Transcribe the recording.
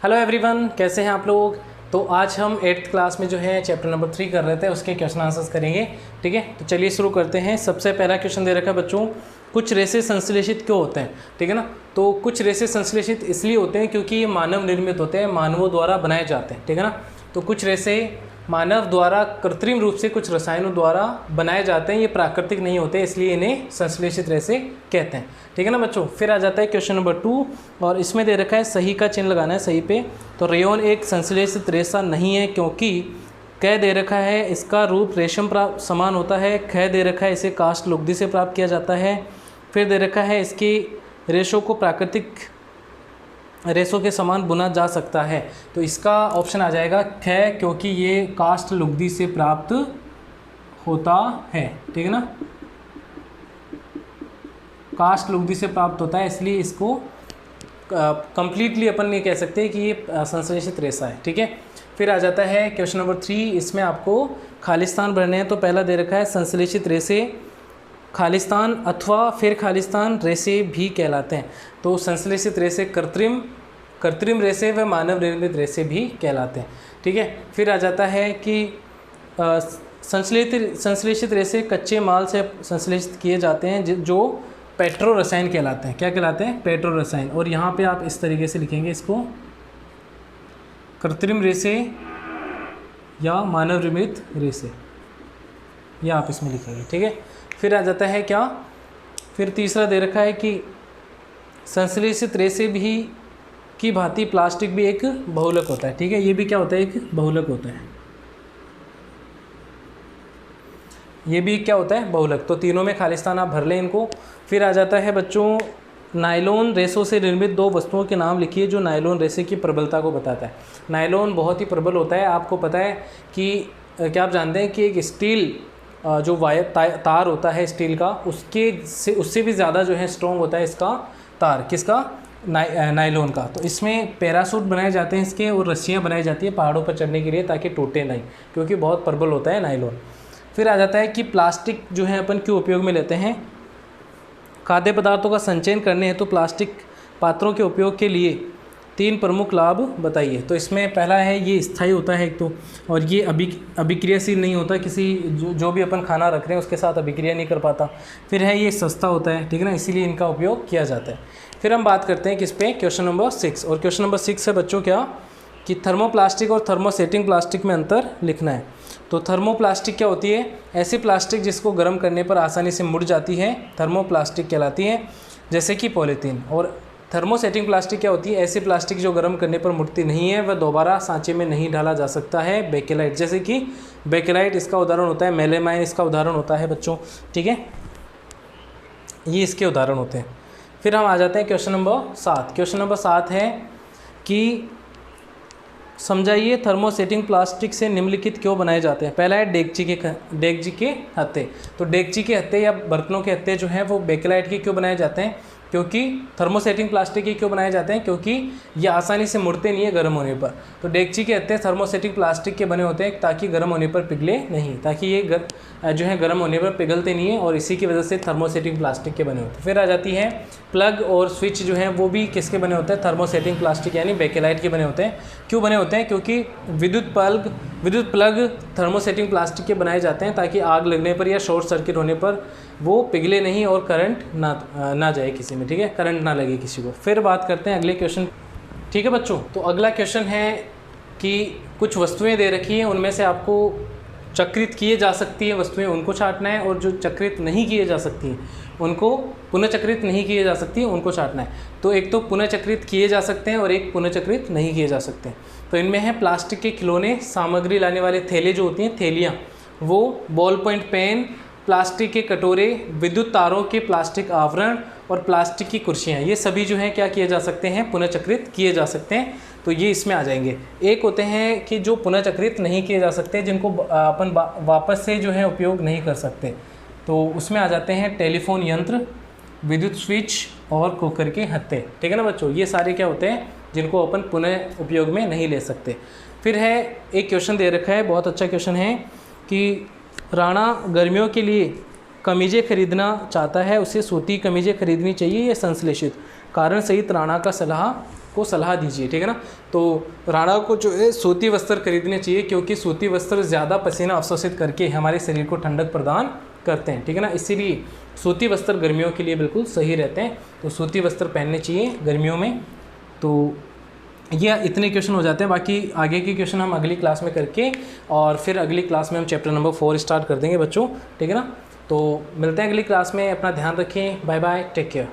Hello everyone, कैसे हैं आप लोग। तो आज हम 8th क्लास में जो है चैप्टर नंबर 3 कर रहे थे, उसके क्वेश्चन आंसर्स करेंगे। ठीक है, तो चलिए शुरू करते हैं। सबसे पहला क्वेश्चन दे रखा है बच्चों, कुछ रेसे संश्लेषित क्यों होते हैं। ठीक है ना, तो कुछ रेसे संश्लेषित इसलिए होते हैं क्योंकि ये मानव निर्मित होते हैं, मानवों द्वारा बनाए जाते हैं। ठीक है ना, तो कुछ रेसे मानव द्वारा कृत्रिम रूप से कुछ रसायनों द्वारा बनाए जाते हैं, ये प्राकृतिक नहीं होते, इसलिए इन्हें संश्लेषित रेसे कहते हैं। ठीक है ना बच्चों। फिर आ जाता है क्वेश्चन नंबर 2 और इसमें दे रखा है सही का चिन्ह लगाना है सही पे। तो रेयॉन एक संश्लेषित रेशा नहीं है क्योंकि क दे रखा है इसका रूप रेशम समान होता है, ख दे रखा है इसे काष्ठ लुगदी से प्राप्त किया जाता है। फिर दे रखा है इसकी रेशों को प्राकृतिक रेशों के समान बुना जा सकता है। तो इसका ऑप्शन आ जाएगा ख, क्योंकि ये काष्ठ लुगदी से प्राप्त होता है। ठीक है ना, काष्ठ लुगदी से प्राप्त होता है, इसलिए इसको कंप्लीटली अपन ये कह सकते हैं कि ये संश्लेषित रेशा है। ठीक है, फिर आ जाता है क्वेश्चन नंबर 3, इसमें आपको खालिस्तान भरने हैं। तो पहला दे रखा है संश्लेषित रेशे खालिस्तान अथवा फिर खालिस्तान रेशे भी कहलाते हैं। तो संश्लेषित रेशे कृत्रिम रेशे व मानव निर्मित रेशे भी कहलाते हैं। ठीक है, फिर आ जाता है कि संश्लेषित रेशे कच्चे माल से संश्लेषित किए जाते हैं जो पेट्रो रसायन कहलाते हैं। क्या कहलाते हैं? पेट्रो रसायन। और यहाँ पे आप इस तरीके से लिखेंगे इसको, कृत्रिम रेशे या मानव निर्मित रेशे, या आप इसमें लिखेंगे। ठीक है, फिर आ जाता है क्या, फिर तीसरा दे रखा है कि संश्लेषित रेशे भी की भांति प्लास्टिक भी एक बहुलक होता है। ठीक है, ये भी क्या होता है? एक बहुलक होता है। ये भी क्या होता है? बहुलक। तो तीनों में खालिस्तान आप भर लें इनको। फिर आ जाता है बच्चों, नायलॉन रेशों से निर्मित दो वस्तुओं के नाम लिखिए जो नायलॉन रेशे की प्रबलता को बताता है। नायलॉन बहुत ही प्रबल होता है। आपको पता है कि क्या आप जानते हैं कि एक स्टील जो वायर तार होता है स्टील का, उससे भी ज़्यादा जो है स्ट्रॉन्ग होता है इसका तार। किसका? नायलॉन का। तो इसमें पैरासूट बनाए जाते हैं इसके, और रस्सियाँ बनाई जाती है पहाड़ों पर चढ़ने के लिए ताकि टूटे नहीं, क्योंकि बहुत प्रबल होता है नायलॉन। फिर आ जाता है कि प्लास्टिक जो है अपन क्यों उपयोग में लेते हैं। खाद्य पदार्थों का संचयन करने हेतु प्लास्टिक पात्रों के उपयोग के लिए 3 प्रमुख लाभ बताइए। तो इसमें पहला है ये स्थायी होता है एक तो, और ये अभिक्रियाशील नहीं होता, किसी जो भी अपन खाना रख रहे हैं उसके साथ अभिक्रिया नहीं कर पाता। फिर है ये सस्ता होता है। ठीक है ना, इसीलिए इनका उपयोग किया जाता है। फिर हम बात करते हैं किस पे, क्वेश्चन नंबर 6। और क्वेश्चन नंबर 6 है बच्चों क्या, कि थर्मोप्लास्टिक और थर्मोसेटिंग प्लास्टिक में अंतर लिखना है। तो थर्मोप्लास्टिक क्या होती है? ऐसी प्लास्टिक जिसको गर्म करने पर आसानी से मुड़ जाती है, थर्मोप्लास्टिक कहलाती है, जैसे कि पॉलीथीन। और थर्मोसेटिंग प्लास्टिक क्या होती है? ऐसी प्लास्टिक जो गर्म करने पर मुड़ती नहीं है, वह दोबारा सांचे में नहीं डाला जा सकता है, बेकेलाइट। जैसे कि बेकेलाइट इसका उदाहरण होता है, मेलेमाइन इसका उदाहरण होता है बच्चों। ठीक है, ये इसके उदाहरण होते हैं। फिर हम आ जाते हैं क्वेश्चन नंबर 7। क्वेश्चन नंबर 7 है कि समझाइए थर्मोसेटिंग प्लास्टिक से निम्नलिखित क्यों बनाए जाते हैं। पहला है डेगची के हत्थे। तो डेगची के हत्थे या बर्तनों के हत्थे जो हैं वो बेकेलाइट के क्यों बनाए जाते हैं? क्योंकि थर्मोसेटिंग प्लास्टिक के क्यों बनाए जाते हैं? क्योंकि ये आसानी से मुड़ते नहीं है गर्म होने पर। तो डेगची के हत्थे थर्मोसेटिक प्लास्टिक के बने होते हैं ताकि गर्म होने पर पिघले नहीं, ताकि ये जो है गर्म होने पर पिघलते नहीं है, और इसी की वजह से थर्मोसेटिक प्लास्टिक के बने होते हैं। फिर आ जाती है प्लग और स्विच जो हैं वो भी किसके बने होते हैं? थर्मोसेटिंग प्लास्टिक यानी बेकेलाइट के बने होते हैं। क्यों बने होते हैं? क्योंकि विद्युत प्लग थर्मोसेटिंग प्लास्टिक के बनाए जाते हैं ताकि आग लगने पर या शॉर्ट सर्किट होने पर वो पिघले नहीं और करंट ना जाए किसी में। ठीक है, करंट ना लगे किसी को। फिर बात करते हैं अगले क्वेश्चन। ठीक है बच्चों, तो अगला क्वेश्चन है कि कुछ वस्तुएं दे रखी हैं, उनमें से आपको चक्रित किए जा सकती है वस्तुएं, उनको छांटना है, और जो चक्रित नहीं किए जा सकती हैं उनको, पुनःचक्रित नहीं किए जा सकती हैं उनको छांटना है। तो एक तो पुनःचक्रित किए जा सकते हैं और एक पुनःचक्रित नहीं किए जा सकते हैं। तो इनमें है प्लास्टिक के खिलौने, सामग्री लाने वाले थैले जो होती हैं थैलियाँ, वो बॉल पॉइंट पेन, प्लास्टिक के कटोरे, विद्युत तारों के प्लास्टिक आवरण और प्लास्टिक की कुर्सियाँ, ये सभी जो हैं क्या किए जा सकते हैं? पुनःचक्रित किए जा सकते हैं। तो ये इसमें आ जाएंगे। एक होते हैं कि जो पुनःचक्रित नहीं किए जा सकते, जिनको अपन वापस से जो है उपयोग नहीं कर सकते। तो उसमें आ जाते हैं टेलीफोन यंत्र, विद्युत स्विच और कुकर के हत्थे। ठीक है ना बच्चों, ये सारे क्या होते हैं जिनको अपन पुनः उपयोग में नहीं ले सकते। फिर है एक क्वेश्चन दे रखा है, बहुत अच्छा क्वेश्चन है कि राणा गर्मियों के लिए कमीज़ें खरीदना चाहता है, उसे सूती कमीज़ें खरीदनी चाहिए या संश्लेषित? कारण सहित राणा का सलाह को सलाह दीजिए, ठीक है ना। तो राणा को जो है सूती वस्त्र खरीदने चाहिए, क्योंकि सूती वस्त्र ज़्यादा पसीना अवशोषित करके हमारे शरीर को ठंडक प्रदान करते हैं, ठीक है ना। इसीलिए सूती वस्त्र गर्मियों के लिए बिल्कुल सही रहते हैं, तो सूती वस्त्र पहनने चाहिए गर्मियों में। तो ये इतने क्वेश्चन हो जाते हैं, बाकी आगे के क्वेश्चन हम अगली क्लास में करके और फिर अगली क्लास में हम चैप्टर नंबर 4 स्टार्ट कर देंगे बच्चों, ठीक है ना। तो मिलते हैं अगली क्लास में, अपना ध्यान रखें, बाय बाय, टेक केयर।